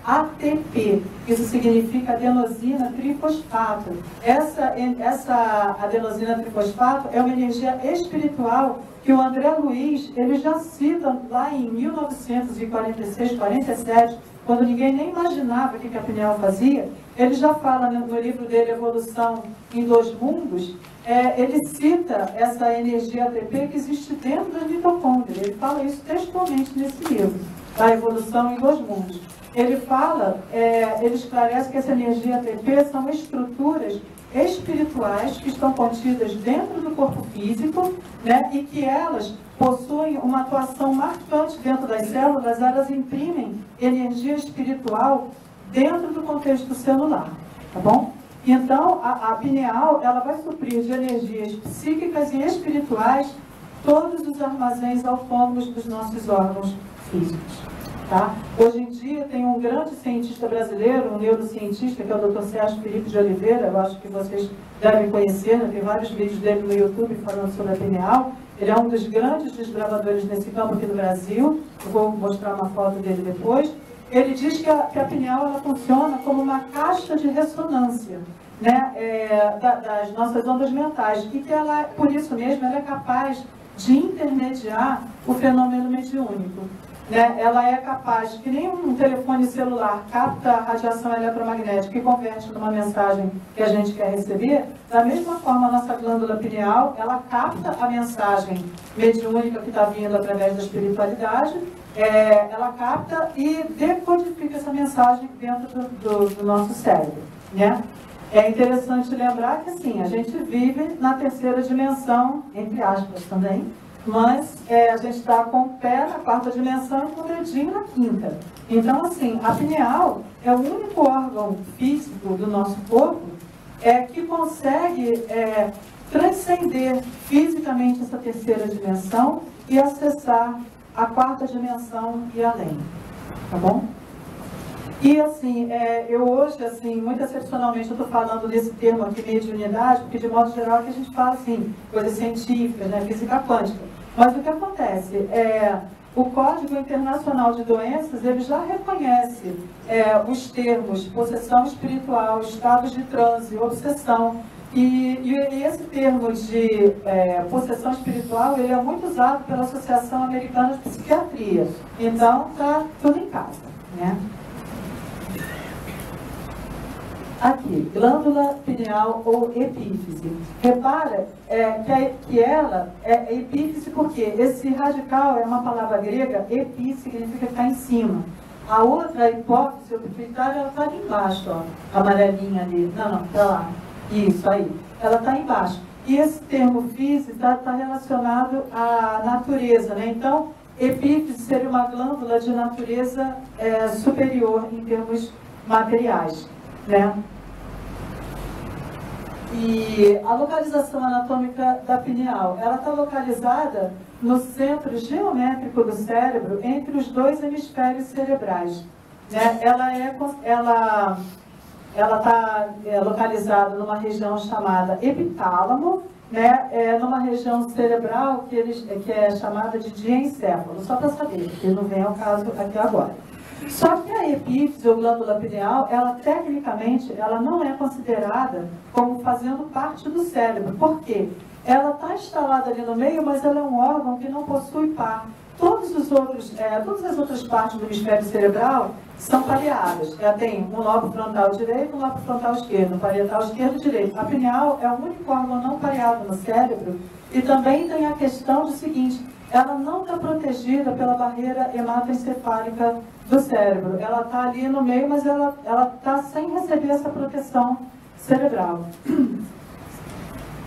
ATP, isso significa adenosina trifosfato. Essa adenosina trifosfato é uma energia espiritual que o André Luiz, ele já cita lá em 1946, 47, quando ninguém nem imaginava o que a pineal fazia. Ele já fala no livro dele, Evolução em Dois Mundos, ele cita essa energia ATP que existe dentro da mitocôndria. Ele fala isso textualmente nesse livro, da Evolução em Dois Mundos. Ele fala, ele esclarece que essa energia ATP são estruturas espirituais que estão contidas dentro do corpo físico, né, e que elas possuem uma atuação marcante dentro das células. Elas imprimem energia espiritual dentro do contexto celular, tá bom? Então, a pineal, ela vai suprir de energias psíquicas e espirituais todos os armazéns autônomos dos nossos órgãos físicos. Tá? Hoje em dia tem um grande cientista brasileiro, um neurocientista, que é o Dr. Sérgio Felipe de Oliveira. Eu acho que vocês devem conhecer, né? Tem vários vídeos dele no YouTube falando sobre a pineal. Ele é um dos grandes desbravadores nesse campo aqui no Brasil. Eu vou mostrar uma foto dele depois. Ele diz que a pineal, ela funciona como uma caixa de ressonância, né? Das nossas ondas mentais, e que ela, por isso mesmo, ela é capaz de intermediar o fenômeno mediúnico. Né? Ela é capaz, que nem um telefone celular capta a radiação eletromagnética e converte numa mensagem que a gente quer receber, da mesma forma a nossa glândula pineal, ela capta a mensagem mediúnica que está vindo através da espiritualidade, ela capta e decodifica essa mensagem dentro do nosso cérebro. Né? É interessante lembrar que, assim, a gente vive na terceira dimensão, entre aspas também, mas a gente está com o pé na quarta dimensão e com o dedinho na quinta. Então, assim, a pineal é o único órgão físico do nosso corpo que consegue transcender fisicamente essa terceira dimensão e acessar a quarta dimensão e além. Tá bom? E assim, eu hoje, assim, muito excepcionalmente, eu estou falando desse termo aqui, mediunidade, porque de modo geral é que a gente fala assim, coisas científicas, né, física quântica. Mas o que acontece? O Código Internacional de Doenças, ele já reconhece os termos possessão espiritual, estados de transe, obsessão. E esse termo de possessão espiritual, ele é muito usado pela Associação Americana de Psiquiatria. Então, está tudo em casa, né? Aqui, glândula pineal ou epífise. Repara que ela é epífise porque esse radical é uma palavra grega, epi significa ficar em cima. A outra, a hipófise ou pituitária, ela está ali embaixo, ó, amarelinha ali. Não, está lá. Isso aí. Ela está embaixo. E esse termo físico está relacionado à natureza, né? Então, epífise seria uma glândula de natureza superior em termos materiais, né? E a localização anatômica da pineal, ela está localizada no centro geométrico do cérebro, entre os dois hemisférios cerebrais. Né? Ela está localizada numa região chamada epitálamo, né? Numa região cerebral que é chamada de diencéfalo, só para saber, porque não vem ao caso aqui agora. Só que a epífise ou glândula pineal, ela tecnicamente, ela não é considerada como fazendo parte do cérebro. Por quê? Ela está instalada ali no meio, mas ela é um órgão que não possui par. Todas as outras partes do hemisfério cerebral são pareadas. Ela tem um lobo frontal direito e um lobo frontal esquerdo, um parietal esquerdo e direito. A pineal é o único órgão não pareado no cérebro. E também tem a questão do seguinte, ela não está protegida pela barreira hematoencefálica do cérebro. Ela está ali no meio, mas ela está sem receber essa proteção cerebral.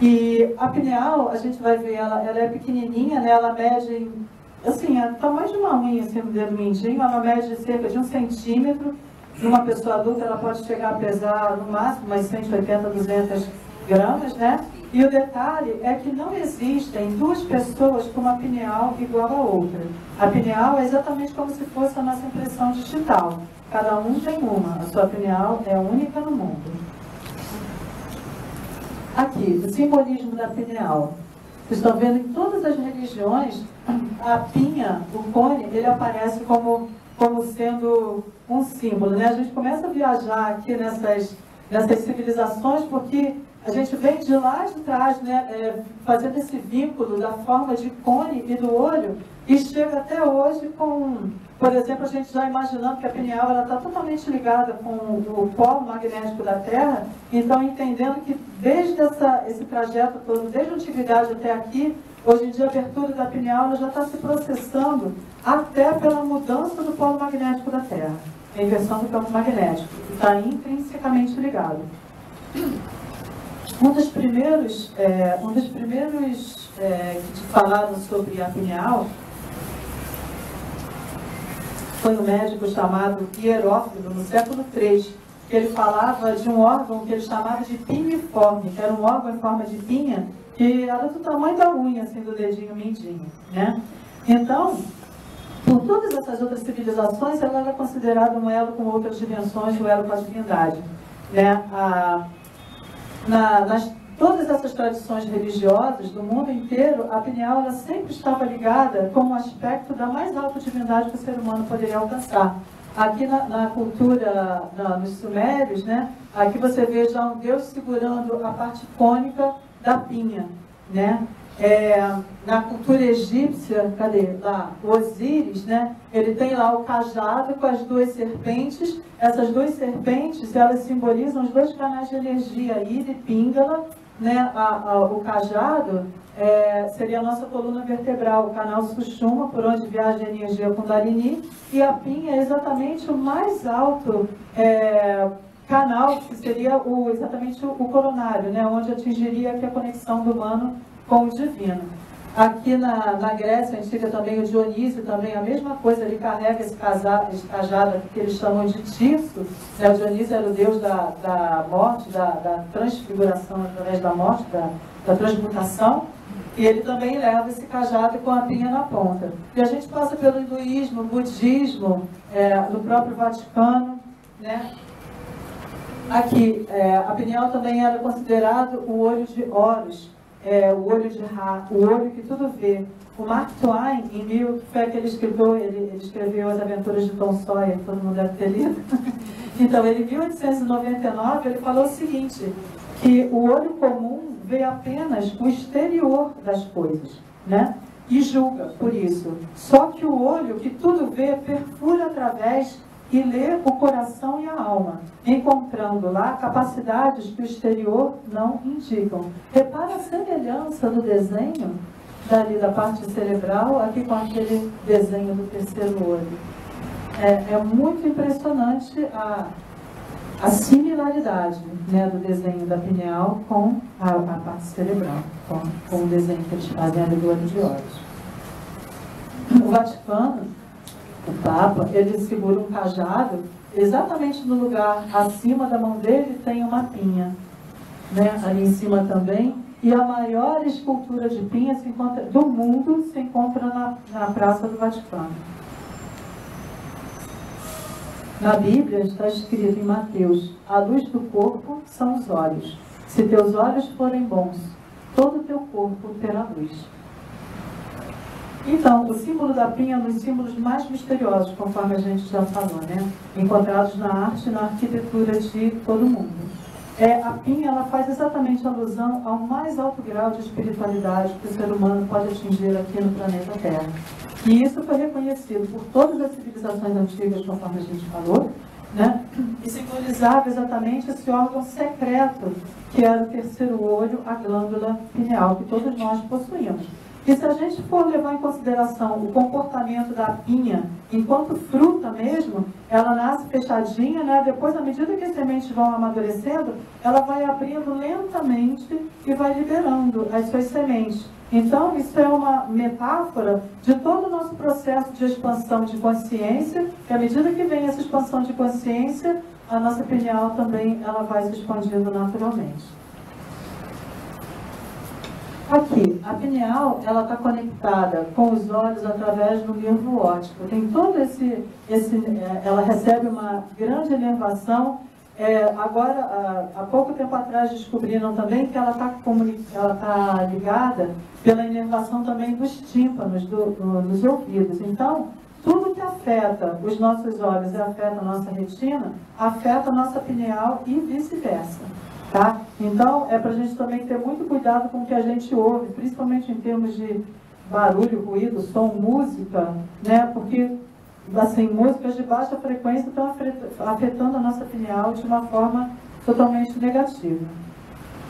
E a pineal, a gente vai ver, ela é pequenininha, né? Ela mede, assim, é tamanho de uma unha, assim, no dedo mindinho. Ela mede cerca de 1 centímetro. Numa pessoa adulta, ela pode chegar a pesar, no máximo, umas 180, 200 gramas, né? E o detalhe é que não existem duas pessoas com uma pineal igual a outra. A pineal é exatamente como se fosse a nossa impressão digital. Cada um tem uma. A sua pineal é única no mundo. Aqui, o simbolismo da pineal. Vocês estão vendo em todas as religiões, a pinha, o cone, ele aparece como como sendo um símbolo, né? A gente começa a viajar aqui nessas civilizações porque a gente vem de lá de trás, né, fazendo esse vínculo da forma de cone e do olho e chega até hoje com, por exemplo, a gente já imaginando que a pineal está totalmente ligada com o polo magnético da Terra, então entendendo que desde esse trajeto todo, desde a antiguidade até aqui, hoje em dia a abertura da pineal ela já está se processando até pela mudança do polo magnético da Terra, a inversão do campo magnético, que está intrinsecamente ligado. Um dos primeiros que falaram sobre a pineal foi um médico chamado Hierófilo, no século III, que ele falava de um órgão que ele chamava de pinniforme, que era um órgão em forma de pinha, que era do tamanho da unha, assim, do dedinho mindinho, né? Então, por todas essas outras civilizações, ela era considerada um elo com outras dimensões, um elo com a divindade, né? Todas essas tradições religiosas do mundo inteiro, a pineal ela sempre estava ligada com um aspecto da mais alta divindade que o ser humano poderia alcançar. Aqui na cultura, nos sumérios, né, aqui você vê já um deus segurando a parte cônica da pinha, né? Na cultura egípcia, cadê? Lá, o Osíris, né? Ele tem lá o cajado com as duas serpentes. Essas duas serpentes, elas simbolizam os dois canais de energia, Ida e Pingala, né? O cajado seria a nossa coluna vertebral, o canal Sushumna, por onde viaja a energia Kundalini, e a pinha é exatamente o mais alto canal, que seria exatamente o coronário, né? Onde atingiria aqui a conexão do humano com o divino. Aqui na Grécia Antiga também, o Dionísio também, a mesma coisa, ele carrega esse cajado que eles chamam de Tirso, né? O Dionísio era o deus da morte, da transfiguração através da morte, da transmutação, e ele também leva esse cajado com a pinha na ponta. E a gente passa pelo hinduísmo, budismo, no próprio Vaticano, né? Aqui, a pineal também era considerado o olho de Horus, o olho de Ra, o olho que tudo vê. O Mark Twain, que foi aquele escritor, ele escreveu As Aventuras de Tom Sawyer, todo mundo deve ter lido. Então, ele, em 1899, ele falou o seguinte, que o olho comum vê apenas o exterior das coisas, né? E julga por isso. Só que o olho que tudo vê perfura através e lê o coração e a alma, encontrando lá capacidades que o exterior não indicam. Repara a semelhança do desenho dali da parte cerebral aqui com aquele desenho do terceiro olho. É muito impressionante a similaridade, né, do desenho da pineal com a parte cerebral, com o desenho que eles fazem ali do olho de Horus. O Vaticano, o Papa, ele segura um cajado, exatamente no lugar acima da mão dele tem uma pinha, né? Ali em cima também, e a maior escultura de pinha do mundo se encontra na Praça do Vaticano. Na Bíblia está escrito em Mateus, a luz do corpo são os olhos. Se teus olhos forem bons, todo o teu corpo terá luz. Então, o símbolo da pinha é um dos símbolos mais misteriosos, conforme a gente já falou, né? Encontrados na arte e na arquitetura de todo mundo. A pinha, ela faz exatamente alusão ao mais alto grau de espiritualidade que o ser humano pode atingir aqui no planeta Terra. E isso foi reconhecido por todas as civilizações antigas, conforme a gente falou, né? E simbolizava exatamente esse órgão secreto, que era o terceiro olho, a glândula pineal, que todos nós possuímos. E se a gente for levar em consideração o comportamento da pinha, enquanto fruta mesmo, ela nasce fechadinha, né? Depois, à medida que as sementes vão amadurecendo, ela vai abrindo lentamente e vai liberando as suas sementes. Então, isso é uma metáfora de todo o nosso processo de expansão de consciência, que à medida que vem essa expansão de consciência, a nossa pineal também ela vai se expandindo naturalmente. Aqui, a pineal, ela está conectada com os olhos através do nervo óptico. Tem todo ela recebe uma grande inervação. Agora, há pouco tempo atrás, descobriram também que ela está ligada pela inervação também dos tímpanos, dos ouvidos. Então, tudo que afeta os nossos olhos e afeta a nossa retina, afeta a nossa pineal e vice-versa. Tá? Então, é para a gente também ter muito cuidado com o que a gente ouve, principalmente em termos de barulho, ruído, som, música, né? Porque, assim, músicas de baixa frequência estão afetando a nossa pineal de uma forma totalmente negativa.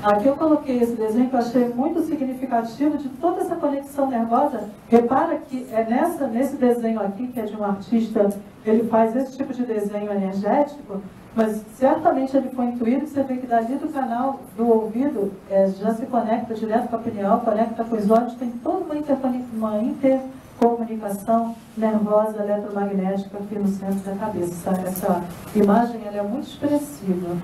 Aqui eu coloquei esse desenho que eu achei muito significativo de toda essa conexão nervosa. Repara que é nesse desenho aqui, que é de um artista, ele faz esse tipo de desenho energético, mas certamente ele foi intuído. Você vê que dali do canal do ouvido já se conecta direto com a pineal, conecta com os olhos, tem toda uma intercomunicação nervosa eletromagnética aqui no centro da cabeça. Essa imagem ela é muito expressiva.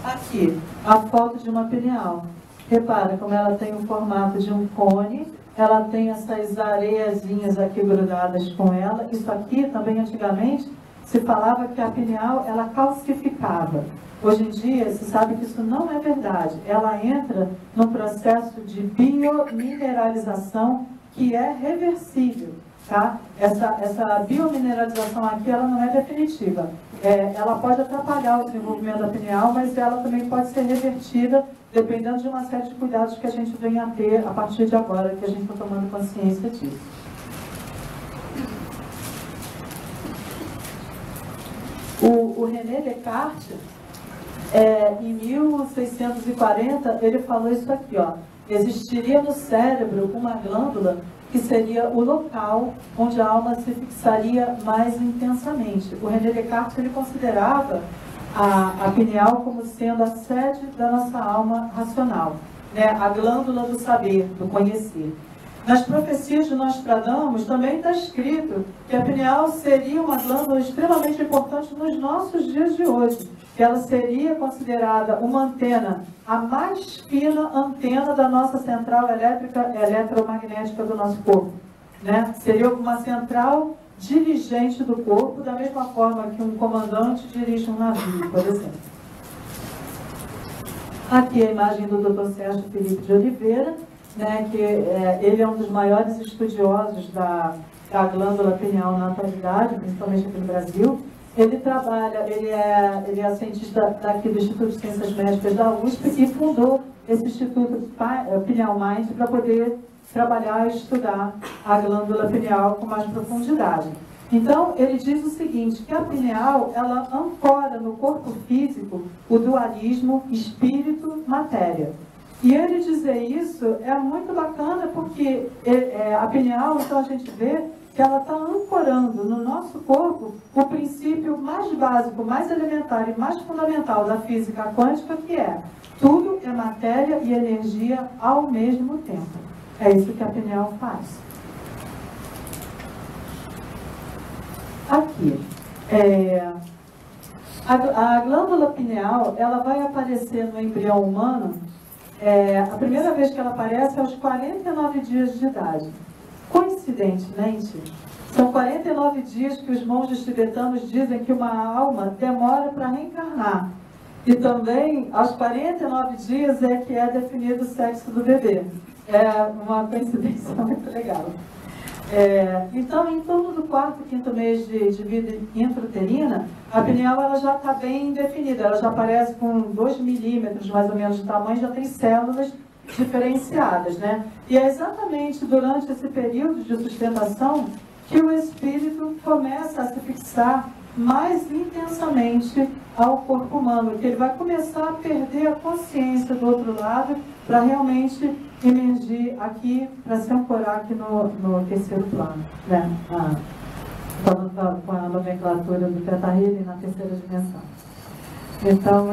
Aqui, a foto de uma pineal. Repara como ela tem o formato de um cone, ela tem essas areiazinhas aqui grudadas com ela. Isso aqui também antigamente se falava que a pineal ela calcificava. Hoje em dia se sabe que isso não é verdade. Ela entra num processo de biomineralização que é reversível. Tá? Essa biomineralização aqui ela não é definitiva. Ela pode atrapalhar o desenvolvimento da pineal, mas ela também pode ser revertida dependendo de uma série de cuidados que a gente venha a ter a partir de agora, que a gente está tomando consciência disso. O René Descartes, em 1640, ele falou isso aqui, ó. Existiria no cérebro uma glândula que seria o local onde a alma se fixaria mais intensamente. O René Descartes ele considerava a pineal como sendo a sede da nossa alma racional, né? A glândula do saber, do conhecer. Nas profecias de Nostradamus também está escrito que a pineal seria uma glândula extremamente importante nos nossos dias de hoje, que ela seria considerada uma antena, a mais fina antena da nossa central elétrica eletromagnética do nosso corpo, né? Seria uma central dirigente do corpo, da mesma forma que um comandante dirige um navio, por exemplo. Aqui a imagem do Dr. Sérgio Felipe de Oliveira, né, que ele é um dos maiores estudiosos da glândula pineal na atualidade, principalmente aqui no Brasil. Ele trabalha, ele é cientista daqui do Instituto de Ciências Médicas da USP e fundou esse Instituto Pineal Mind para poder trabalhar e estudar a glândula pineal com mais profundidade. Então, ele diz o seguinte, que a pineal, ela ancora no corpo físico o dualismo espírito-matéria. E ele dizer isso é muito bacana porque a pineal, então a gente vê que ela está ancorando no nosso corpo o princípio mais básico, mais elementar e mais fundamental da física quântica, que é tudo é matéria e energia ao mesmo tempo. É isso que a pineal faz. Aqui, a glândula pineal, ela vai aparecer no embrião humano, a primeira vez que ela aparece é aos 49 dias de idade. Coincidentemente, são 49 dias que os monges tibetanos dizem que uma alma demora para reencarnar. E também, aos 49 dias é que é definido o sexo do bebê. É uma coincidência muito legal. Então, em torno do quarto, quinto mês de vida intrauterina, a pineal ela já está bem definida. Ela já aparece com 2 milímetros mais ou menos de tamanho, já tem células diferenciadas, né? E é exatamente durante esse período de sustentação que o espírito começa a se fixar mais intensamente ao corpo humano, que ele vai começar a perder a consciência do outro lado para realmente emergir aqui, para se ancorar aqui no terceiro plano, né? Com a nomenclatura do Teta Healing na terceira dimensão. Então,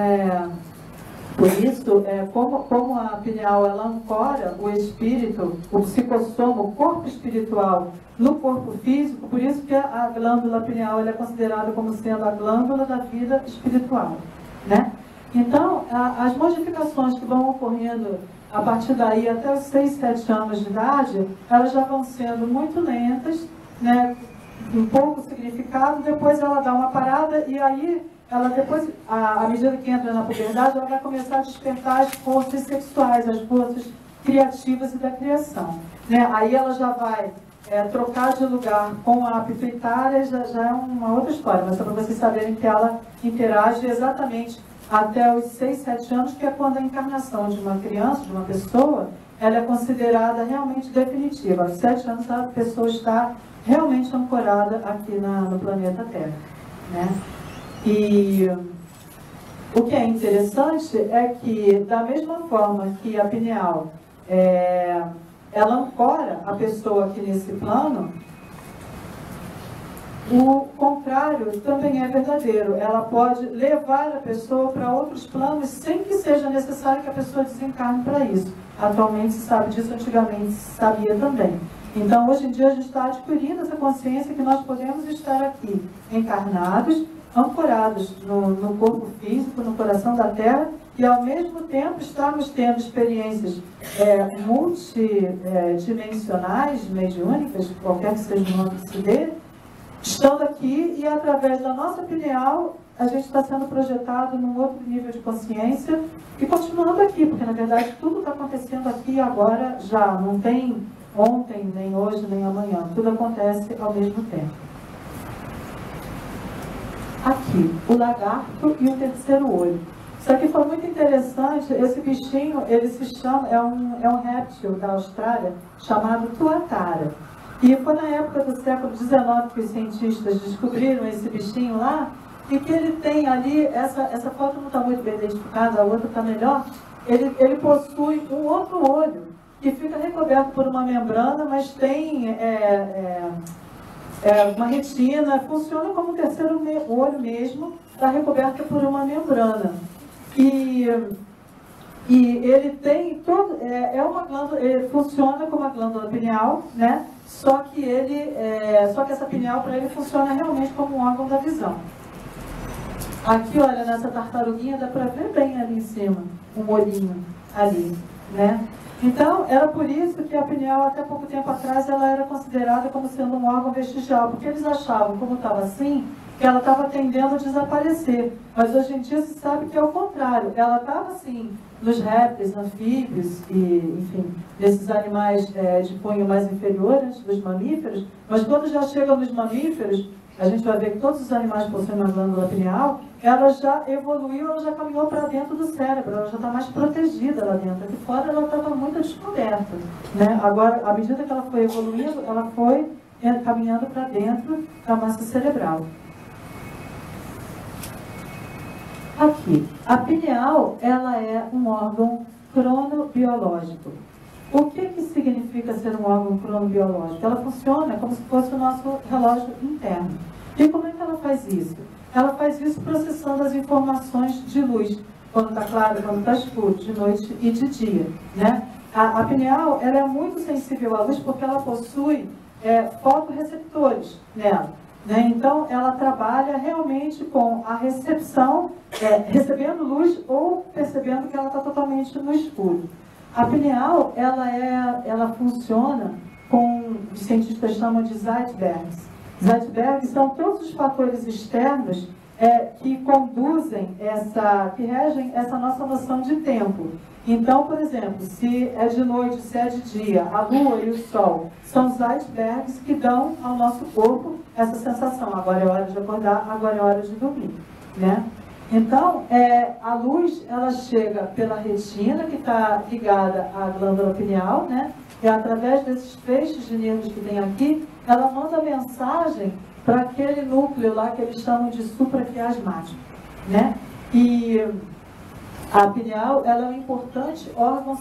por isso, como a pineal ela ancora o espírito, o psicossoma, o corpo espiritual no corpo físico, por isso que a glândula pineal ela é considerada como sendo a glândula da vida espiritual, né? Então, as modificações que vão ocorrendo a partir daí até os 6, 7 anos de idade, elas já vão sendo muito lentas, né? Um pouco significado, depois ela dá uma parada e aí ela depois, à medida que entra na puberdade, ela vai começar a despertar as forças sexuais, as forças criativas e da criação, né? Aí ela já vai trocar de lugar com a pituitária já é uma outra história, mas só para vocês saberem que ela interage exatamente até os 6, 7 anos, que é quando a encarnação de uma criança, de uma pessoa, ela é considerada realmente definitiva. Aos 7 anos a pessoa está realmente ancorada aqui no planeta Terra, né? E o que é interessante é que, da mesma forma que a pineal ela ancora a pessoa aqui nesse plano, o contrário também é verdadeiro. Ela pode levar a pessoa para outros planos sem que seja necessário que a pessoa desencarne para isso. Atualmente se sabe disso, antigamente se sabia também. Então, hoje em dia, a gente está adquirindo essa consciência que nós podemos estar aqui encarnados, ancorados no corpo físico, no coração da Terra, e ao mesmo tempo estarmos tendo experiências multidimensionais, mediúnicas, qualquer que seja o nome que se dê, estando aqui e através da nossa pineal, a gente está sendo projetado num outro nível de consciência e continuando aqui, porque na verdade tudo está acontecendo aqui agora já, não tem ontem, nem hoje, nem amanhã, tudo acontece ao mesmo tempo. Aqui, o lagarto e o terceiro olho. Isso aqui foi muito interessante, esse bichinho, ele se chama, é um réptil da Austrália, chamado tuatara. E foi na época do século XIX que os cientistas descobriram esse bichinho lá, e que ele tem ali, essa foto não está muito bem identificada, a outra está melhor, ele possui um outro olho, que fica recoberto por uma membrana, mas tem uma retina, funciona como um terceiro olho mesmo, está recoberto por uma membrana. E ele tem todo, uma glândula, ele funciona como a glândula pineal, né? Só que essa pineal para ele funciona realmente como um órgão da visão. Aqui, olha, nessa tartaruguinha dá para ver bem ali em cima, um olhinho ali, né? Então, era por isso que a pineal, até pouco tempo atrás, ela era considerada como sendo um órgão vestigial, porque eles achavam, como estava assim, que ela estava tendendo a desaparecer. Mas hoje em dia se sabe que é o contrário. Ela estava assim, nos répteis, anfíbios e, enfim, desses animais de cunho mais inferior, antes dos mamíferos. Mas quando já chega nos mamíferos, a gente vai ver que todos os animais possuem uma glândula pineal, ela já evoluiu, ela já caminhou para dentro do cérebro, ela já está mais protegida lá dentro. Aqui fora ela estava muito descoberta, né? Agora, à medida que ela foi evoluindo, ela foi caminhando para dentro da massa cerebral. Aqui, a pineal, ela é um órgão cronobiológico. O que significa ser um órgão cronobiológico? Ela funciona como se fosse o nosso relógio interno. E como é que ela faz isso? Ela faz isso processando as informações de luz, quando está claro, quando está escuro, de noite e de dia, né? A pineal, ela é muito sensível à luz porque ela possui fotorreceptores nela. Né? Então, ela trabalha realmente com a recepção, recebendo luz ou percebendo que ela está totalmente no escuro. A pineal, ela funciona com, os cientistas chamam de Zeitbergs. Zeitbergs são todos os fatores externos que conduzem, que regem essa nossa noção de tempo. Então, por exemplo, se é de noite, se é de dia, a lua e o sol são os icebergs que dão ao nosso corpo essa sensação. Agora é hora de acordar, agora é hora de dormir, né? Então, a luz, ela chega pela retina, que está ligada à glândula pineal, né? E através desses feixes de nervos que tem aqui, ela manda mensagem para aquele núcleo lá que eles chamam de supraquiasmático, né? E a pineal, ela é um importante órgão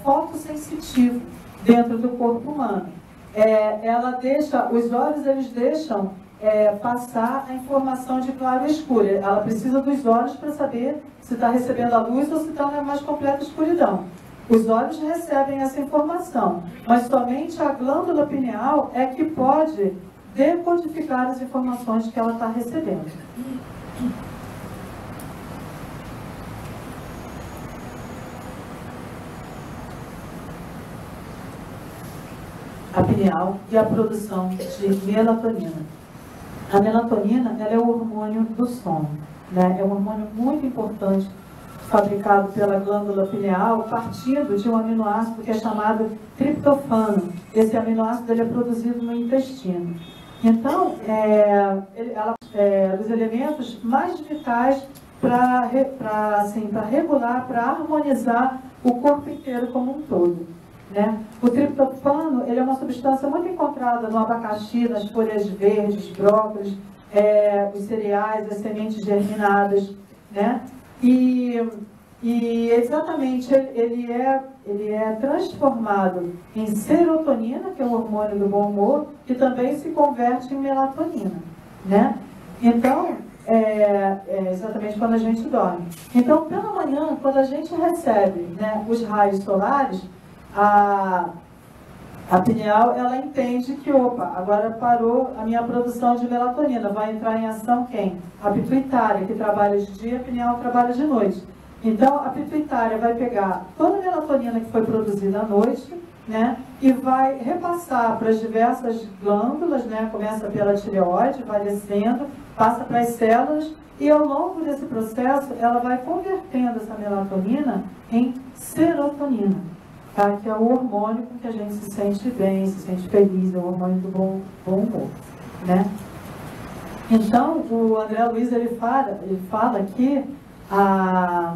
fotossensitivo dentro do corpo humano. Ela deixa, os olhos, eles deixam passar a informação de claro e escuro. Ela precisa dos olhos para saber se está recebendo a luz ou se está na mais completa escuridão. Os olhos recebem essa informação, mas somente a glândula pineal é que pode decodificar as informações que ela está recebendo. A pineal e a produção de melatonina. A melatonina, ela é o hormônio do sono, né? É um hormônio muito importante fabricado pela glândula pineal, partindo de um aminoácido que é chamado triptofano. Esse aminoácido ele é produzido no intestino. Então, ela é dos elementos mais vitais para regular, para harmonizar o corpo inteiro como um todo, né? O triptofano ele é uma substância muito encontrada no abacaxi, nas folhas verdes, brócolis, os cereais, as sementes germinadas, né? E exatamente ele é transformado em serotonina, que é o hormônio do bom humor, e também se converte em melatonina, né? Então, exatamente quando a gente dorme. Então, pela manhã, quando a gente recebe, né, os raios solares, a pineal, ela entende que, opa, agora parou a minha produção de melatonina, vai entrar em ação quem? A pituitária, que trabalha de dia, a pineal trabalha de noite. Então, a pituitária vai pegar toda a melatonina que foi produzida à noite, né, e vai repassar para as diversas glândulas, né, começa pela tireoide, vai descendo, passa para as células, e ao longo desse processo, ela vai convertendo essa melatonina em serotonina, tá? Que é o hormônio com que a gente se sente bem, se sente feliz, é o hormônio do bom humor, né? Então, o André Luiz, ele fala que a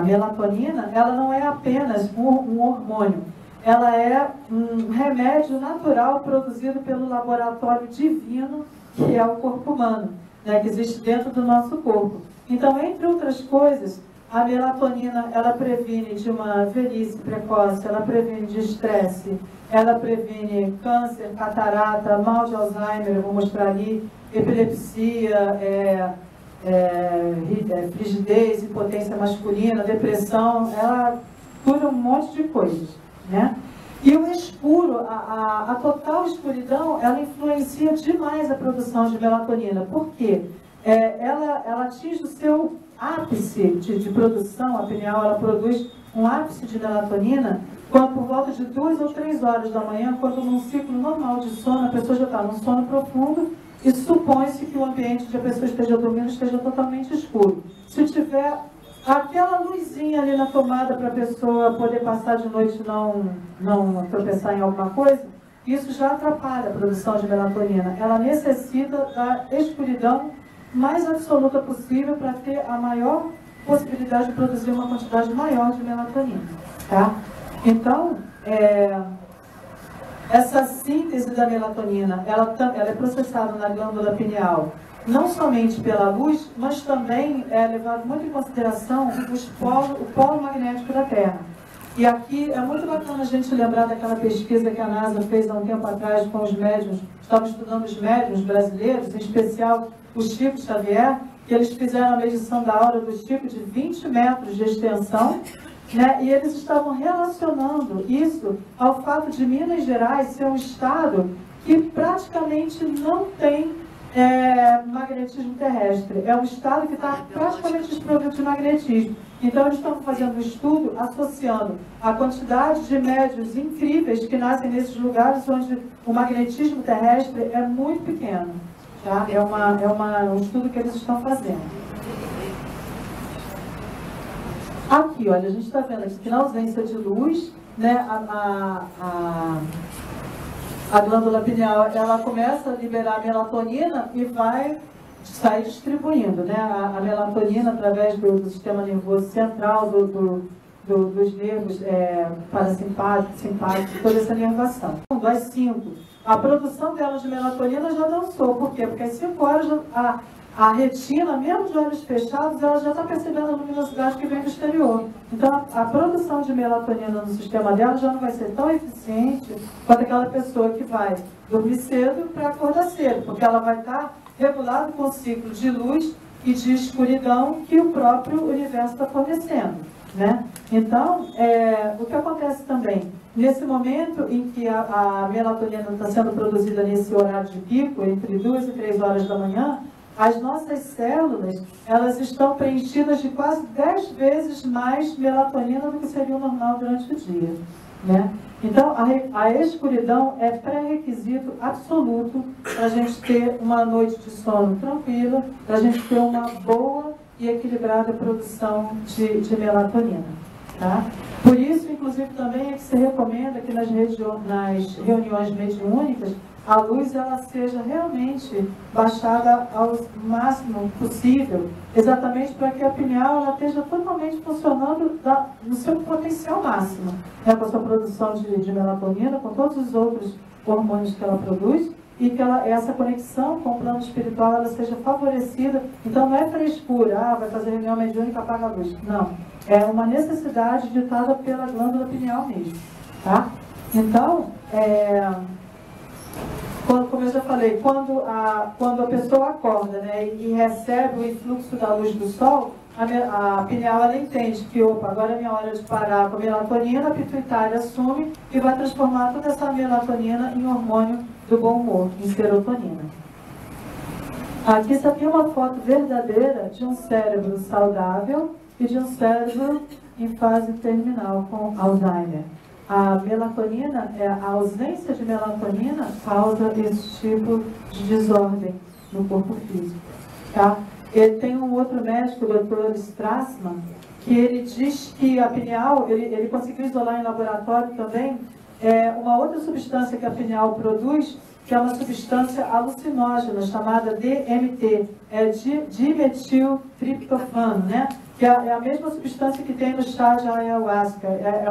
melatonina, ela não é apenas um hormônio, ela é um remédio natural produzido pelo laboratório divino, que é o corpo humano, né, que existe dentro do nosso corpo. Então, entre outras coisas, a melatonina, ela previne de uma velhice precoce, ela previne de estresse, ela previne câncer, catarata, mal de Alzheimer, eu vou mostrar ali, epilepsia, frigidez, impotência masculina, depressão, ela cura um monte de coisas, né? E o escuro, a total escuridão, ela influencia demais a produção de melatonina. Por quê? Ela atinge o seu ápice de produção, a pineal, ela produz um ápice de melatonina quando por volta de 2 ou 3 horas da manhã, quando num ciclo normal de sono, a pessoa já está num sono profundo e supõe-se que o ambiente onde a pessoa esteja dormindo esteja totalmente escuro. Se tiver aquela luzinha ali na tomada para a pessoa poder passar de noite e não tropeçar em alguma coisa, isso já atrapalha a produção de melatonina. Ela necessita da escuridão mais absoluta possível para ter a maior possibilidade de produzir uma quantidade maior de melatonina, tá? Então, essa síntese da melatonina, ela é processada na glândula pineal, não somente pela luz, mas também é levado muito em consideração o polo magnético da Terra. E aqui é muito bacana a gente lembrar daquela pesquisa que a NASA fez há um tempo atrás com os médiuns, estava estudando os médiuns brasileiros, em especial o Chico Xavier, que eles fizeram a medição da aura do Chico de 20 metros de extensão, né? E eles estavam relacionando isso ao fato de Minas Gerais ser um estado que praticamente não tem magnetismo terrestre. É um estado que está praticamente desprovido de magnetismo. Então, eles estão fazendo um estudo associando a quantidade de médiuns incríveis que nascem nesses lugares onde o magnetismo terrestre é muito pequeno. Tá? É um estudo que eles estão fazendo. Aqui, olha, a gente está vendo aqui que na ausência de luz, né, a glândula pineal, ela começa a liberar melatonina e vai sair distribuindo, né, a melatonina através do sistema nervoso central, dos nervos parasimpáticos, simpáticos, toda essa nervação. Das 5, a produção dela de melatonina já dançou. Por quê? Porque às 5 horas a retina, mesmo de olhos fechados, ela já está percebendo a luminosidade que vem do exterior. Então, a produção de melatonina no sistema dela já não vai ser tão eficiente quanto aquela pessoa que vai dormir cedo para acordar cedo, porque ela vai estar regulada com o ciclo de luz e de escuridão que o próprio universo está fornecendo, né? Então, o que acontece também, nesse momento em que a melatonina está sendo produzida nesse horário de pico, entre 2 e 3 horas da manhã, as nossas células, elas estão preenchidas de quase 10 vezes mais melatonina do que seria o normal durante o dia, né? Então, a escuridão é pré-requisito absoluto para a gente ter uma noite de sono tranquila, para a gente ter uma boa e equilibrada produção de melatonina. Tá? Por isso, inclusive, também é que se recomenda que nas reuniões mediúnicas a luz ela seja realmente baixada ao máximo possível, exatamente para que a pineal ela esteja totalmente funcionando no seu potencial máximo, né, com a sua produção de melatonina, com todos os outros hormônios que ela produz, e que essa conexão com o plano espiritual ela seja favorecida. Então não é frescura, vai fazer reunião mediúnica, apaga a luz. Não, é uma necessidade ditada pela glândula pineal mesmo. Tá? Então, como eu já falei, quando a pessoa acorda, né, e recebe o influxo da luz do sol, a pineal ela entende que, opa, agora é minha hora de parar com a melatonina, a pituitária assume e vai transformar toda essa melatonina em hormônio do bom humor, em serotonina. Aqui está aqui uma foto verdadeira de um cérebro saudável e de um cérebro em fase terminal com Alzheimer. A melatonina, a ausência de melatonina causa esse tipo de desordem no corpo físico. Tá? Ele tem um outro médico, o Dr. Strassman, que ele diz que a pineal, ele conseguiu isolar em laboratório também uma outra substância que a pineal produz, que é uma substância alucinógena, chamada DMT, dimetiltriptofano, né? Que é a mesma substância que tem no chá de ayahuasca. É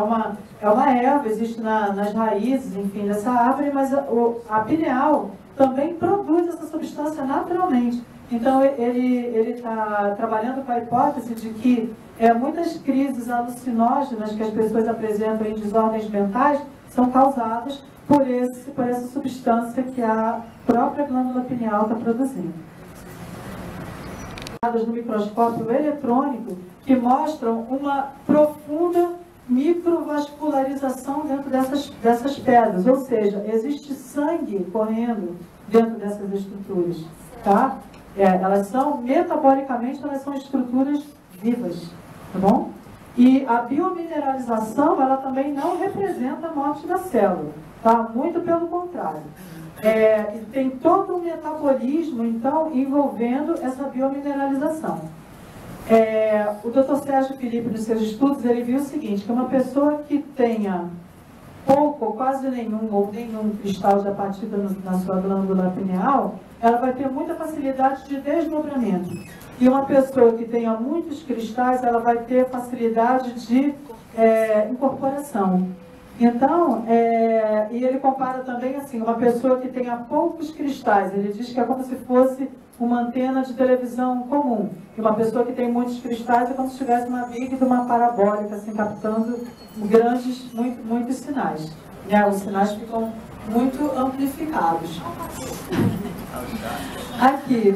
uma erva, existe nas raízes, enfim, dessa árvore, mas a pineal também produz essa substância naturalmente. Então, ele está trabalhando com a hipótese de que muitas crises alucinógenas que as pessoas apresentam em desordens mentais são causadas por essa substância que a própria glândula pineal está produzindo. No microscópio eletrônico que mostram uma profunda microvascularização dentro dessas pedras, ou seja, existe sangue correndo dentro dessas estruturas, tá? Elas são, metabolicamente, elas são estruturas vivas, tá bom? E a biomineralização, ela também não representa a morte da célula, tá? Muito pelo contrário. Tem todo um metabolismo, então, envolvendo essa biomineralização. O Dr. Sérgio Felipe, nos seus estudos, ele viu o seguinte, que uma pessoa que tenha pouco ou quase nenhum cristal de apatita na sua glândula pineal, ela vai ter muita facilidade de desdobramento. E uma pessoa que tenha muitos cristais, ela vai ter facilidade de incorporação. Então, e ele compara também assim, uma pessoa que tenha poucos cristais, ele diz que é como se fosse uma antena de televisão comum. E uma pessoa que tem muitos cristais é como se tivesse uma big de uma parabólica, assim, captando muitos sinais. Os sinais ficam muito amplificados. Aqui,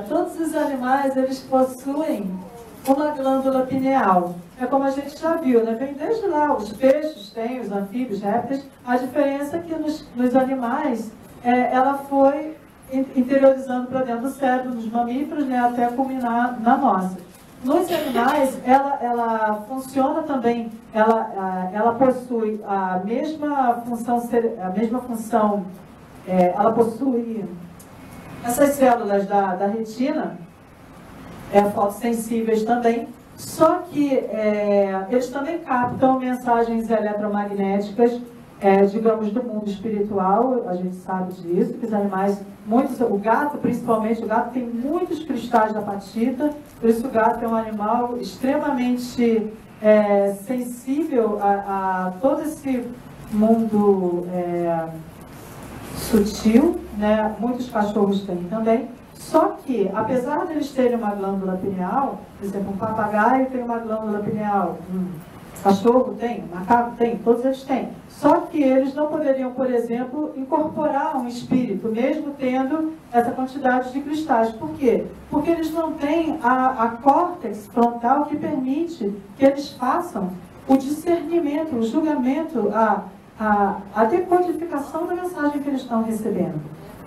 todos os animais, eles possuem uma glândula pineal. É como a gente já viu, né? Vem desde lá, os peixes têm, os anfíbios, répteis. A diferença é que nos animais, ela foi interiorizando para dentro do cérebro dos mamíferos, né, até culminar na nossa. Nos animais, ela funciona também, ela possui a mesma função, ela possui essas células da retina, fotossensíveis também, só que eles também captam mensagens eletromagnéticas, digamos, do mundo espiritual. A gente sabe disso, que os animais, o gato principalmente, o gato tem muitos cristais de apatita, por isso o gato é um animal extremamente sensível a todo esse mundo sutil, né? Muitos cachorros têm também. Só que, apesar de eles terem uma glândula pineal, por exemplo, um papagaio tem uma glândula pineal, cachorro tem, macaco tem, todos eles têm. Só que eles não poderiam, por exemplo, incorporar um espírito, mesmo tendo essa quantidade de cristais. Por quê? Porque eles não têm a córtex frontal que permite que eles façam o discernimento, o julgamento, a decodificação da mensagem que eles estão recebendo,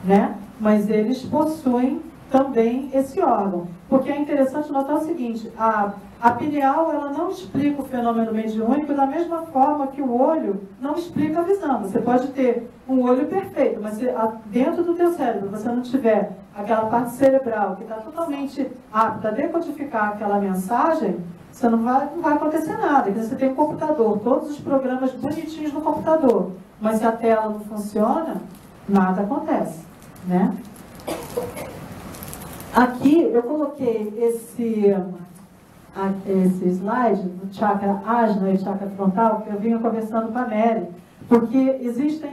né? Mas eles possuem também esse órgão. Porque é interessante notar o seguinte, a pineal ela não explica o fenômeno mediúnico da mesma forma que o olho não explica a visão. Você pode ter um olho perfeito, mas se dentro do teu cérebro você não tiver aquela parte cerebral que está totalmente apta a decodificar aquela mensagem, você não vai acontecer nada. Porque você tem um computador, todos os programas bonitinhos no computador, mas se a tela não funciona, nada acontece, né? Aqui eu coloquei esse slide do chakra ajna e chakra frontal, que eu vinha conversando com a Mary, porque existem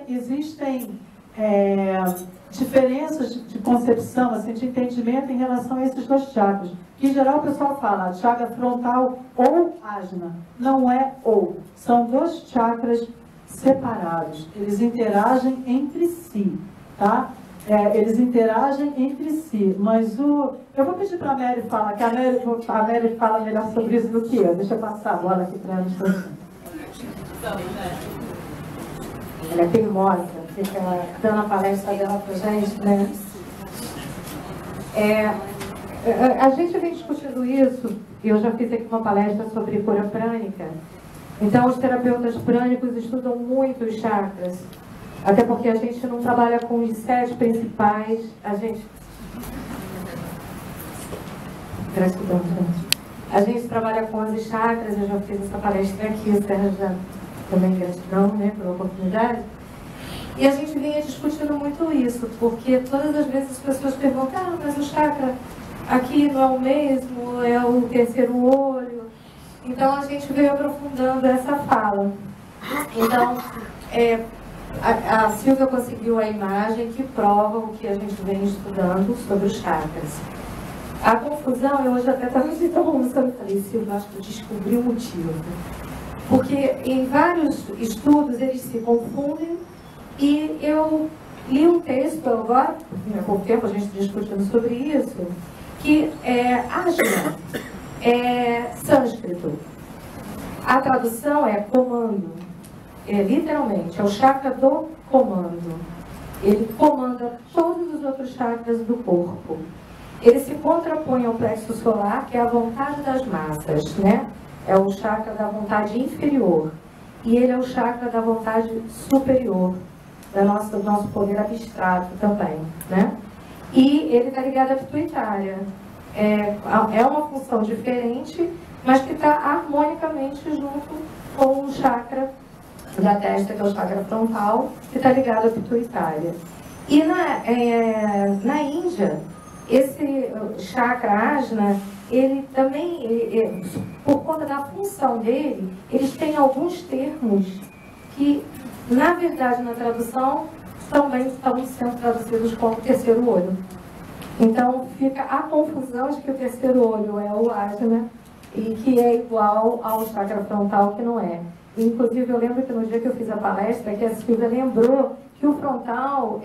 diferenças de concepção, assim, de entendimento em relação a esses dois chakras. Que, em geral, o pessoal fala chakra frontal ou ajna. Não é ou. São dois chakras separados. Eles interagem entre si, tá? Eles interagem entre si, mas eu vou pedir para a Mary falar, que a Mary fala melhor sobre isso do que eu. Deixa eu passar a bola aqui para ela. Ela é teimosa, fica dando a palestra dela para a gente, né? A gente vem discutindo isso, e eu já fiz aqui uma palestra sobre cura prânica. Então, os terapeutas prânicos estudam muito os chakras. Até porque a gente não trabalha com os 7 principais, Gratidão, gente. A gente trabalha com 11 chakras, eu já fiz essa palestra aqui, o Sérgio já também gratidão, né, pela oportunidade. E a gente vinha discutindo muito isso, porque todas as vezes as pessoas perguntam, mas o chakra aqui não é o mesmo, é o terceiro olho. Então a gente veio aprofundando essa fala. Então, a Silvia conseguiu a imagem que prova o que a gente vem estudando sobre os chakras. A confusão, eu hoje até estava almoçando e falei, Silvia, acho que eu descobri o motivo. Porque em vários estudos eles se confundem e eu li um texto agora, há pouco tempo a gente discutindo sobre isso, que ajna é sânscrito. A tradução é comando. Literalmente, é o chakra do comando. Ele comanda todos os outros chakras do corpo. Ele se contrapõe ao plexo solar, que é a vontade das massas, né? É o chakra da vontade inferior. E ele é o chakra da vontade superior, do nosso poder abstrato também, né? E ele está ligado à pituitária. É uma função diferente, mas que está harmonicamente junto com o chakra da testa, que é o chakra frontal, que está ligado à pituitária. E na Índia, esse chakra ajna, ele também, por conta da função dele, eles têm alguns termos que, na verdade, na tradução, também estão sendo traduzidos como terceiro olho. Então, fica a confusão de que o terceiro olho é o ajna e que é igual ao chakra frontal, que não é. Inclusive, eu lembro que no dia que eu fiz a palestra, que a Silvia lembrou que o frontal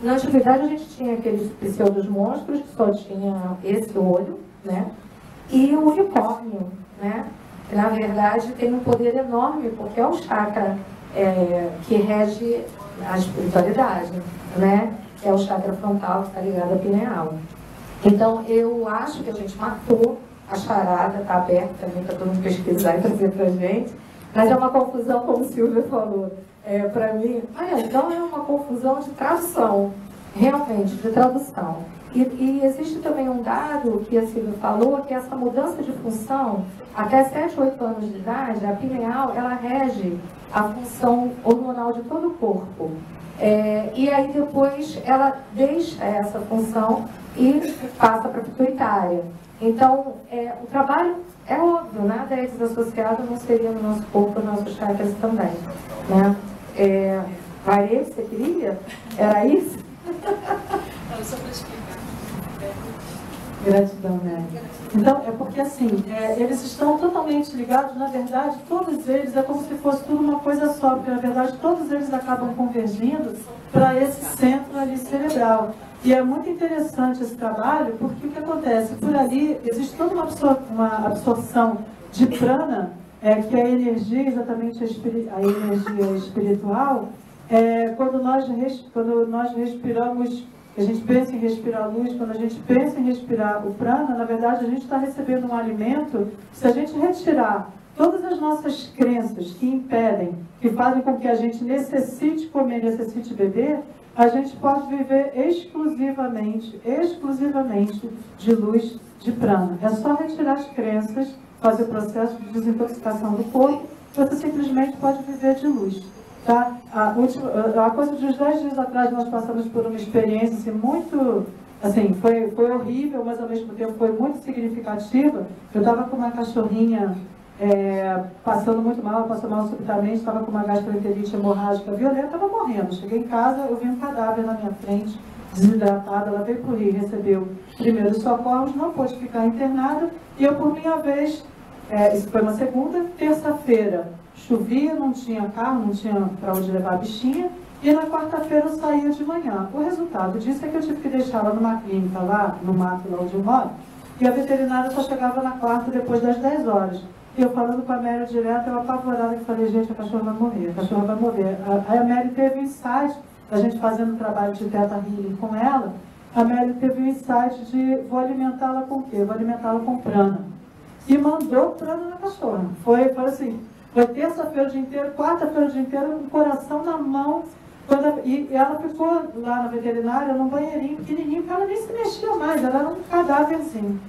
na antiguidade a gente tinha aqueles pseudos monstros que só tinha esse olho, né? E o unicórnio, né? Que, na verdade, tem um poder enorme, porque é o chakra que rege a espiritualidade, né? Que é o chakra frontal que está ligado à pineal. Então, eu acho que a gente matou a charada, está aberta também para todo mundo pesquisar e trazer para a gente. Mas é uma confusão, como o Silvio falou, para mim. Então é uma confusão de tradução, realmente, de tradução. E existe também um dado que a Silvia falou, que essa mudança de função, até 7, 8 anos de idade, a pineal, ela rege a função hormonal de todo o corpo. E aí depois ela deixa essa função e passa para a pituitária. Então, o trabalho é óbvio, nada é desassociado, não seria no nosso corpo, nos nossos chakras também, né? Parei, você queria? Era isso? Não, só para explicar. Gratidão, né? Então, é porque assim, eles estão totalmente ligados, na verdade, todos eles, é como se fosse tudo uma coisa só, porque na verdade todos eles acabam convergindo para esse centro ali cerebral. E é muito interessante esse trabalho, porque o que acontece? Por ali existe toda uma absorção de prana, que é a energia, exatamente a energia espiritual. Quando nós respiramos, a gente pensa em respirar luz, quando a gente pensa em respirar o prana, na verdade a gente está recebendo um alimento. Se a gente retirar todas as nossas crenças que impedem, que fazem com que a gente necessite comer, necessite beber, a gente pode viver exclusivamente de luz de prana. É só retirar as crenças, fazer o processo de desintoxicação do corpo, você simplesmente pode viver de luz. Tá? A coisa de uns 10 dias atrás nós passamos por uma experiência assim, muito, assim, foi horrível, mas ao mesmo tempo foi muito significativa. Eu estava com uma cachorrinha passando muito mal, passou mal subitamente, estava com uma gastroenterite hemorrágica violenta, estava morrendo. Cheguei em casa, eu vi um cadáver na minha frente, desidratada, ela veio para o Rio, recebeu primeiros socorros, não pôde ficar internada, e eu, por minha vez, isso foi uma segunda, terça-feira, chovia, não tinha carro, não tinha para onde levar a bichinha, e na quarta-feira eu saía de manhã. O resultado disso é que eu tive que deixar ela numa clínica lá, no mato lá onde eu moro, e a veterinária só chegava na quarta depois das 10 horas. E eu falando com a Mary direto, eu apavorada, e falei, gente, a cachorra vai morrer, a cachorra vai morrer. Aí a Mary teve um insight, a gente fazendo um trabalho de Theta Healing com ela, a Mary teve um insight de, vou alimentá-la com o quê? Vou alimentá-la com prana. E mandou prana na cachorra. Foi assim, foi terça-feira o dia inteiro, quarta-feira o dia inteiro, com o coração na mão. E ela ficou lá na veterinária, num banheirinho pequenininho, porque ela nem se mexia mais, ela era um cadáverzinho.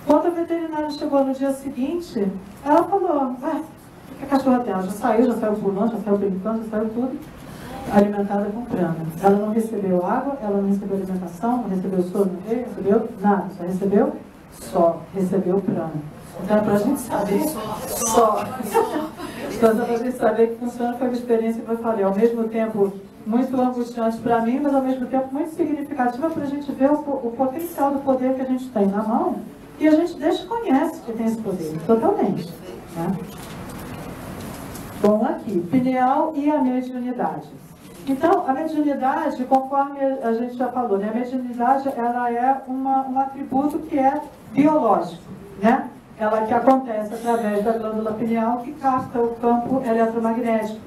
Quando a veterinária chegou no dia seguinte, ela falou, o que a cachorra dela? Já saiu pulando, já saiu brincando, já saiu tudo, alimentada com prana. Ela não recebeu água, ela não recebeu alimentação, não recebeu soro, não recebeu nada, só recebeu prana. Então, para a gente saber, então, para a gente saber que funciona, foi uma experiência que eu falei, ao mesmo tempo muito angustiante para mim, mas ao mesmo tempo muito significativa para a gente ver o potencial do poder que a gente tem na mão. E a gente desconhece que tem esse poder, totalmente. Né? Bom, aqui, pineal e a mediunidade. Então, a mediunidade, conforme a gente já falou, né? A mediunidade ela é um atributo que é biológico, né? Ela que acontece através da glândula pineal que capta o campo eletromagnético.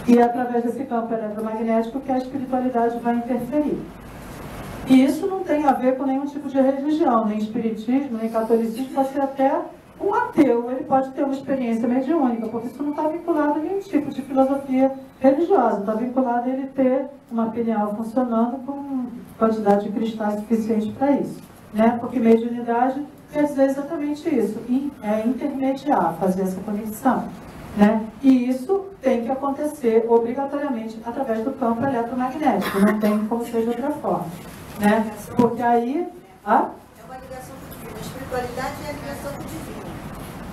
E é através desse campo eletromagnético que a espiritualidade vai interferir. E isso não tem a ver com nenhum tipo de religião, nem espiritismo, nem catolicismo, pode ser até um ateu, ele pode ter uma experiência mediúnica, porque isso não está vinculado a nenhum tipo de filosofia religiosa, está vinculado a ele ter uma pineal funcionando com quantidade de cristais suficiente para isso. Né? Porque mediunidade quer dizer exatamente isso, intermediar, fazer essa conexão. Né? E isso tem que acontecer obrigatoriamente através do campo eletromagnético, não tem como ser de outra forma. Né? Porque aí... É uma ligação com o divino. A espiritualidade é a ligação com o divino.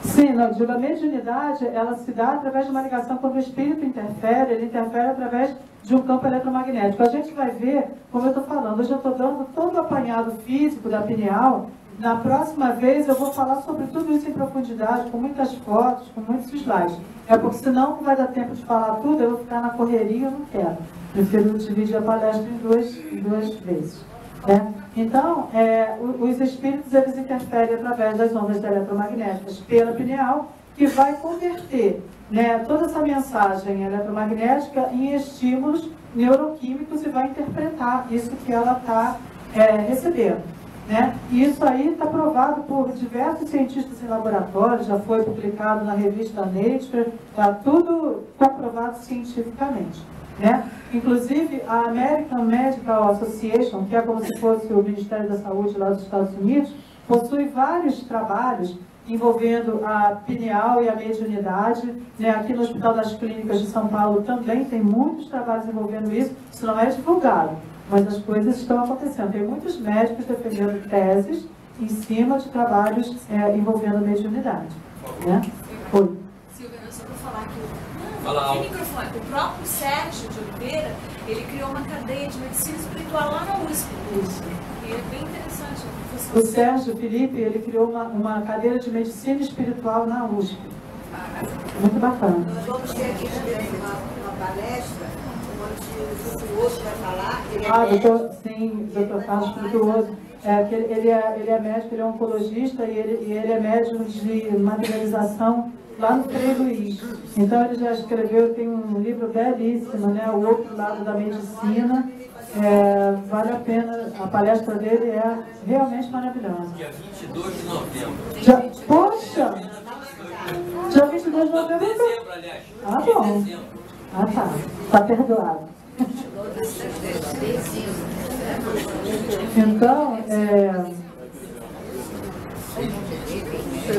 Sim, não, digo, a mediunidade, ela se dá através de uma ligação, quando o espírito interfere, ele interfere através de um campo eletromagnético. A gente vai ver, como eu estou falando, eu já estou dando todo o apanhado físico da pineal. Na próxima vez eu vou falar sobre tudo isso em profundidade, com muitas fotos, com muitos slides. É porque senão não vai dar tempo de falar tudo, eu vou ficar na correria, eu não quero. Prefiro dividir a palestra em duas vezes. Né? Então, os espíritos eles interferem através das ondas eletromagnéticas pela pineal, que vai converter, né, toda essa mensagem eletromagnética em estímulos neuroquímicos e vai interpretar isso que ela está recebendo. Né? E isso aí está provado por diversos cientistas em laboratórios, já foi publicado na revista Nature, está tudo comprovado cientificamente. Né? Inclusive, a American Medical Association, que é como se fosse o Ministério da Saúde lá dos Estados Unidos, possui vários trabalhos envolvendo a pineal e a mediunidade. Né? Aqui no Hospital das Clínicas de São Paulo também tem muitos trabalhos envolvendo isso. Isso não é divulgado, mas as coisas estão acontecendo. Tem muitos médicos defendendo teses em cima de trabalhos envolvendo a mediunidade. Né? Oi. Silvia, eu só vou falar que O próprio Sérgio de Oliveira, ele criou uma cadeia de medicina espiritual lá na USP. Isso. E é bem interessante. O Sérgio Felipe, ele criou uma cadeira de medicina espiritual na USP. Muito bacana. Nós vamos ter aqui uma palestra onde o Frutuoso vai falar. Doutor Carlos Frutuoso. Ele é médico, ele é oncologista e ele é médium de materialização lá no Frei Luiz. Então ele já escreveu, tem um livro belíssimo, né? O Outro Lado da Medicina. Vale a pena, a palestra dele é realmente maravilhosa. Dia 22 de novembro. Poxa! Dia 22 de novembro. Dezembro, aliás. Ah, bom. Ah, tá. Está perdoado. Então,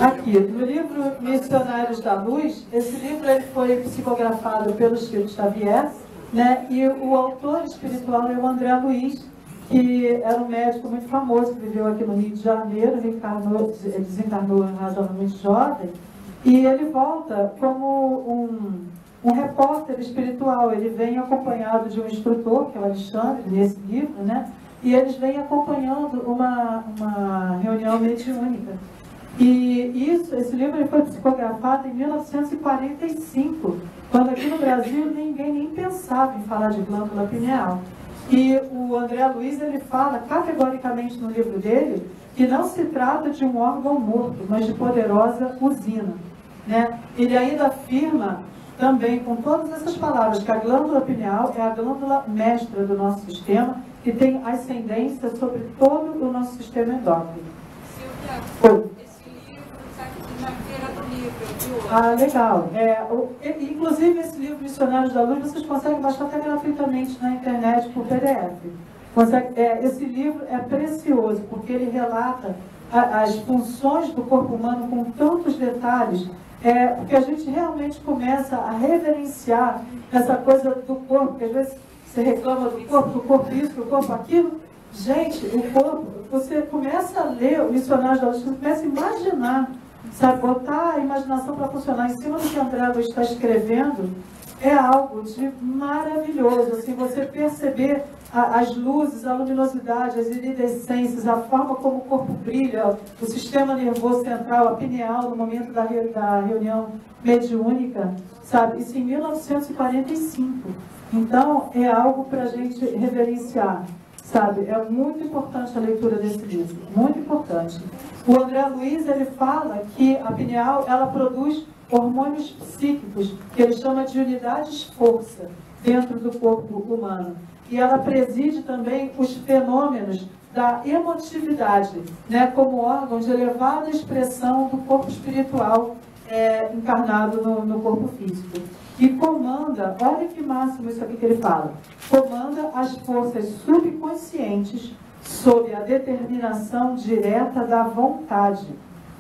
aqui, no livro Missionários da Luz, esse livro ele foi psicografado pelo Chico Xavier, né? E o autor espiritual é o André Luiz, que era um médico muito famoso, que viveu aqui no Rio de Janeiro, desencarnou razoavelmente jovem, e ele volta como um repórter espiritual. Ele vem acompanhado de um instrutor, que é o Alexandre, nesse livro, né? E eles vêm acompanhando uma reunião mediúnica. E esse livro ele foi psicografado em 1945, quando aqui no Brasil ninguém nem pensava em falar de glândula pineal. E o André Luiz ele fala categoricamente no livro dele que não se trata de um órgão morto, mas de poderosa usina, né? Ele ainda afirma também com todas essas palavras que a glândula pineal é a glândula mestra do nosso sistema, que tem ascendência sobre todo o nosso sistema endócrino. Silvia, esse livro está aqui na Feira do Livro de hoje. Ah, legal. Inclusive, esse livro Missionários da Luz, vocês conseguem baixar até gratuitamente na internet por PDF. Esse livro é precioso, porque ele relata as funções do corpo humano com tantos detalhes, porque a gente realmente começa a reverenciar essa coisa do corpo, que às vezes você reclama do corpo isso, do corpo aquilo. Gente, o corpo, você começa a ler o Missionários da Luz, você começa a imaginar, sabe, botar a imaginação para funcionar em cima do que André Luiz está escrevendo, é algo de maravilhoso, assim, você perceber as luzes, a luminosidade, as iridescências, a forma como o corpo brilha, o sistema nervoso central, a pineal, no momento da reunião mediúnica, sabe? Isso em 1945. Então, é algo para a gente reverenciar, sabe? É muito importante a leitura desse livro, muito importante. O André Luiz, ele fala que a pineal, ela produz hormônios psíquicos, que ele chama de unidades-força, dentro do corpo humano. E ela preside também os fenômenos da emotividade, né, como órgão de elevada expressão do corpo espiritual encarnado no corpo físico. E comanda, olha que máximo isso aqui que ele fala, comanda as forças subconscientes sob a determinação direta da vontade.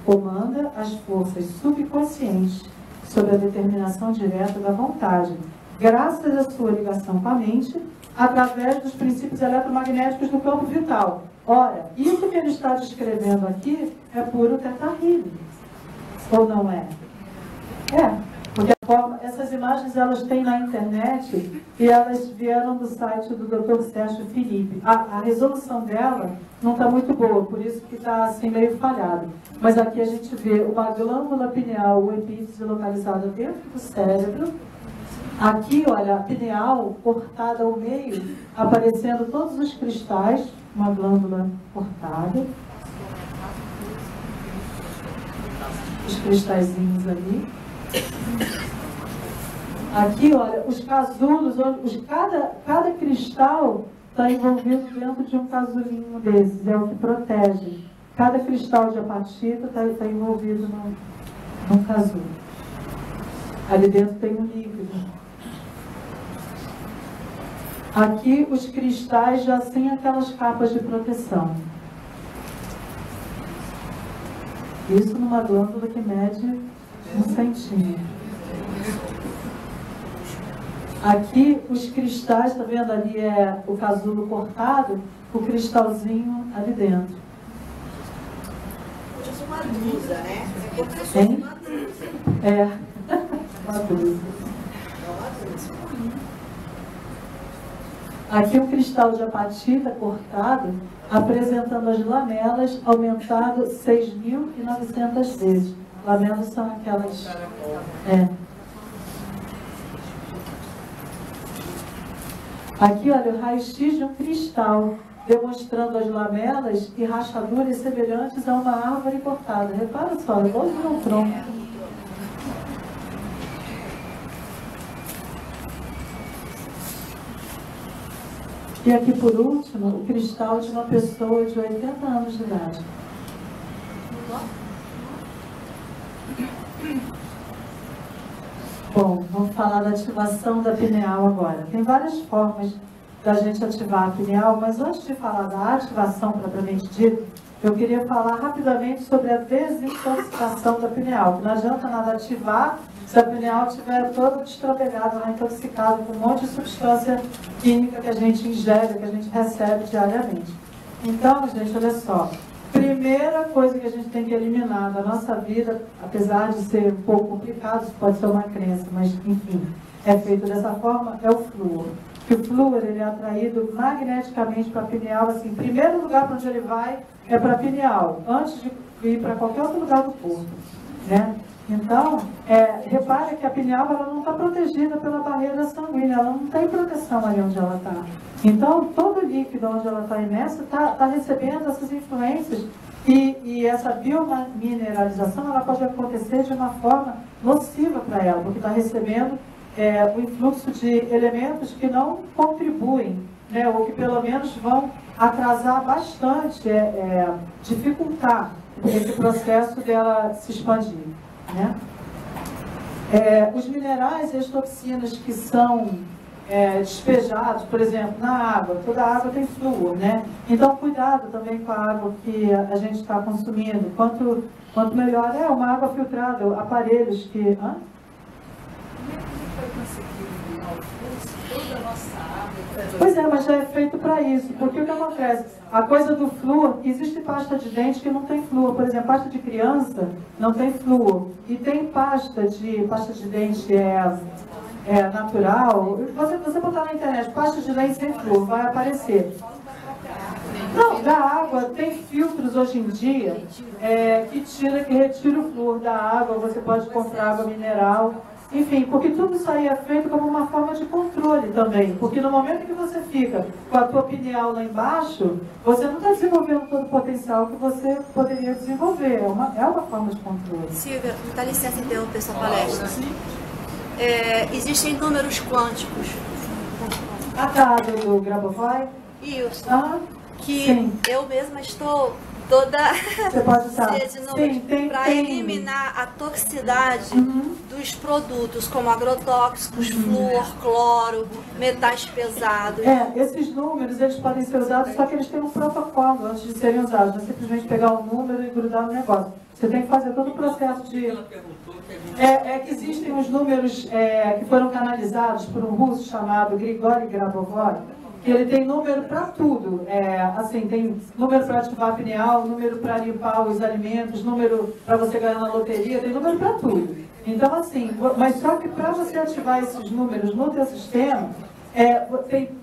Comanda as forças subconscientes sob a determinação direta da vontade, graças à sua ligação com a mente, através dos princípios eletromagnéticos do campo vital. Ora, isso que ele está descrevendo aqui é puro Theta Healing. Ou não é? Porque essas imagens elas têm na internet e elas vieram do site do Dr. Sérgio Felipe. A resolução dela não está muito boa, por isso que está assim meio falhado. Mas aqui a gente vê uma glândula pineal, o epífise localizada dentro do cérebro. Aqui, olha, a pineal cortada ao meio, aparecendo todos os cristais, uma glândula cortada. Os cristalzinhos ali. Aqui, olha, os casulos, cada cristal está envolvido dentro de um casulinho desses, é o que protege. Cada cristal de apatita está envolvido num casulo. Ali dentro tem um líquido. Aqui os cristais já sem aquelas capas de proteção. Isso numa glândula que mede 1 centímetro. Aqui os cristais, está vendo ali o casulo cortado, o cristalzinho ali dentro. Isso é uma blusa, né? Hein? Uma blusa. Aqui o cristal de apatita cortado, apresentando as lamelas, aumentado 6.900 vezes. Lamelas são aquelas... Aqui, olha, o raio-x de um cristal, demonstrando as lamelas e rachaduras semelhantes a uma árvore cortada. Repara só, igualzinho um tronco. E aqui, por último, o cristal de uma pessoa de 80 anos de idade. Bom, vamos falar da ativação da pineal agora. Tem várias formas da gente ativar a pineal, mas antes de falar da ativação propriamente dita, eu queria falar rapidamente sobre a desintoxicação da pineal. Não adianta nada ativar se a pineal estiver toda destrambelhada, intoxicada com um monte de substância química que a gente ingere, que a gente recebe diariamente. Então, gente, olha só. Primeira coisa que a gente tem que eliminar da nossa vida, apesar de ser um pouco complicado, isso pode ser uma crença, mas enfim, é feito dessa forma, é o flúor. Que o flúor ele é atraído magneticamente para a pineal, assim, primeiro lugar para onde ele vai é para a pineal, antes de ir para qualquer outro lugar do corpo, né? Então, repare que a pineal ela não está protegida pela barreira sanguínea, ela não tem proteção ali onde ela está. Então, todo líquido onde ela está imersa está recebendo essas influências e essa biomineralização ela pode acontecer de uma forma nociva para ela, porque está recebendo o influxo de elementos que não contribuem, né, ou que pelo menos vão atrasar bastante, dificultar esse processo dela se expandir, né? Os minerais e as toxinas que são despejados, por exemplo, na água, toda água tem flúor, né? Então, cuidado também com a água que a gente está consumindo. Quanto melhor uma água filtrada, aparelhos que... Pois mas já é feito para isso. Porque o que acontece? A coisa do flúor, existe pasta de dente que não tem flúor. Por exemplo, pasta de criança não tem flúor. E tem pasta de dente natural. Você botar na internet, pasta de dente sem flúor, vai aparecer. Não, da água, tem filtros hoje em dia que retira o flúor da água. Você pode comprar água mineral. Enfim, porque tudo isso aí é feito como uma forma de controle também. Porque no momento em que você fica com a tua pineal lá embaixo, você não está desenvolvendo todo o potencial que você poderia desenvolver. É uma forma de controle. Silvia, dá licença interromper sua palestra. Existem números quânticos. Do Grabovoi? Isso. Que sim. Eu mesma estou toda você pode usar para eliminar a toxicidade dos produtos, como agrotóxicos, flúor, cloro, metais pesados. Esses números eles podem ser usados, só que eles têm um protocolo antes de serem usados. Não é simplesmente pegar o número e grudar no negócio. Você tem que fazer todo o processo de... que existem os números que foram canalizados por um russo chamado Grigori Grabovoi, que ele tem número para tudo. Tem número para ativar a pineal, número para limpar os alimentos, número para você ganhar na loteria, tem número para tudo. Então, assim, mas só que para você ativar esses números no teu sistema,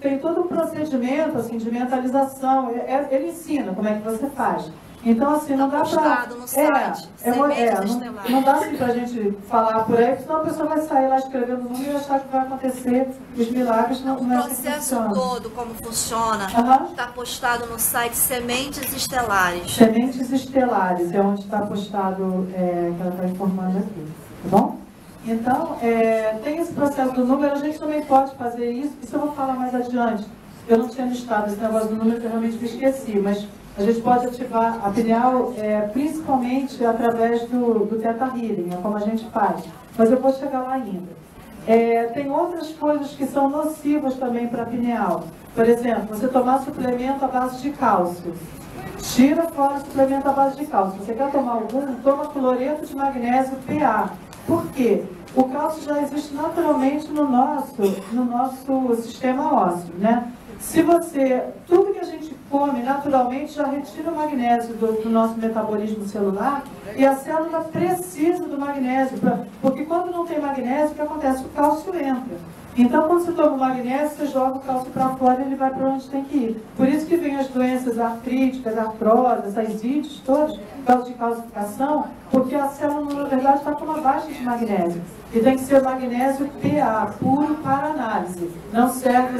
tem todo um procedimento assim, de mentalização. Ele ensina como é que você faz. Então, assim, não dá para... no site, não dá assim para a gente falar por aí, senão a pessoa vai sair lá escrevendo o número e achar que vai acontecer os milagres. O processo todo, como funciona, está postado no site Sementes Estelares. Sementes Estelares é onde está postado, que ela está informando aqui, tá bom? Então, tem esse processo do número, a gente também pode fazer isso eu vou falar mais adiante. Eu não tinha listado esse negócio do número, que eu realmente me esqueci, mas... A gente pode ativar a pineal principalmente através do Theta Healing, é como a gente faz. Mas eu vou chegar lá ainda. Tem outras coisas que são nocivas também para a pineal. Por exemplo, você tomar suplemento à base de cálcio. Tira fora o suplemento à base de cálcio. Se você quer tomar algum, toma cloreto de magnésio PA. Por quê? O cálcio já existe naturalmente no nosso sistema ósseo, né? Tudo que a gente come naturalmente já retira o magnésio do nosso metabolismo celular e a célula precisa do magnésio, porque quando não tem magnésio, o que acontece? O cálcio entra. Então, quando você toma o magnésio, você joga o cálcio para fora e ele vai para onde tem que ir. Por isso que vem as doenças artríticas, artrose, as ites todas, por causa de calcificação, porque a célula, na verdade, está com uma baixa de magnésio. E tem que ser magnésio PA, puro para análise. Não serve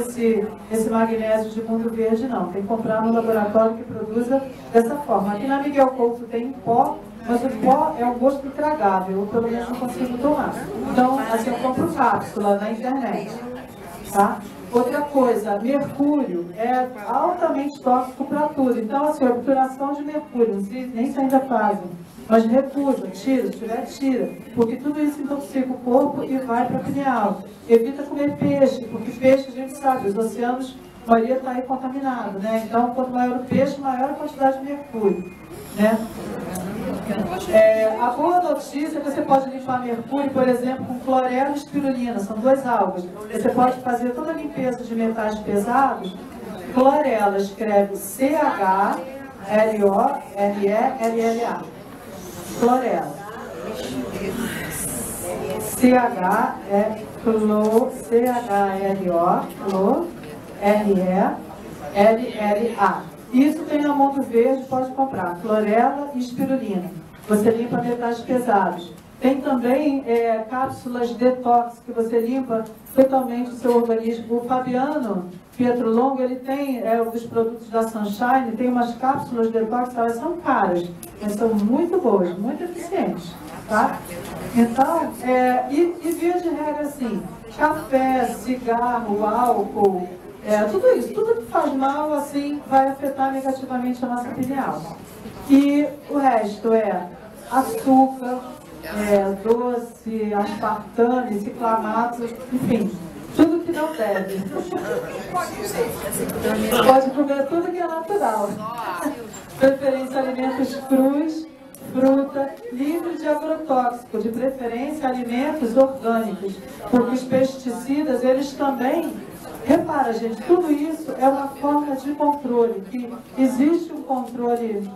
esse magnésio de mundo verde, não. Tem que comprar no laboratório que produza dessa forma. Aqui na Miguel Couto tem pó, mas o pó é um gosto intragável. Eu, pelo menos, não consigo tomar. Então, assim, eu compro cápsula na internet. Tá? Outra coisa, mercúrio é altamente tóxico para tudo. Então, assim, a obturação de mercúrio, nem se ainda fazem. Mas recusa, tira, se tiver, tira. Porque tudo isso intoxica o corpo e vai para a pineal. Evita comer peixe, porque peixe a gente sabe, os oceanos, a maioria está aí contaminado, né? Então, quanto maior o peixe, maior a quantidade de mercúrio, né? A boa notícia é que você pode limpar mercúrio, por exemplo, com clorela e espirulina, são 2 algas. Você pode fazer toda a limpeza de metais pesados. Clorela escreve C-H-L-O-R-E-L-L-A. Clorela. C-H é cloro, C-H-L-O, cloro, R-E-L-L-A. Isso tem na Mundo Verde, pode comprar. Clorela e espirulina. Você limpa metais pesados. Tem também cápsulas detox, que você limpa totalmente o seu organismo. O Fabiano Pietro Longo, ele tem dos produtos da Sunshine, tem umas cápsulas detox, elas são caras, mas são muito boas, muito eficientes. Tá? Então, e via de regra assim, café, cigarro, álcool, tudo isso, tudo que faz mal, assim, vai afetar negativamente a nossa pineal. E o resto é açúcar, doce, aspartame, ciclamato, enfim, tudo que não deve. Pode comer tudo que é natural. Preferência alimentos crus, fruta, livre de agrotóxico, de preferência alimentos orgânicos, porque os pesticidas, eles também, repara gente, tudo isso é uma forma de controle, que existe um controle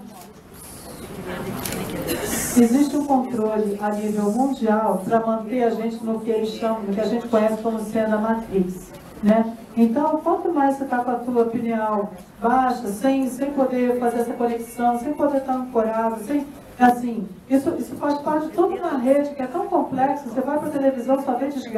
a nível mundial para manter a gente no que eles chamam, no que a gente conhece como sendo a matriz, né? Então, quanto mais você está com a tua pineal baixa, sem poder fazer essa conexão, sem poder estar ancorado, assim, isso faz parte de toda uma rede que é tão complexa, você vai para a televisão, só vê desgraça.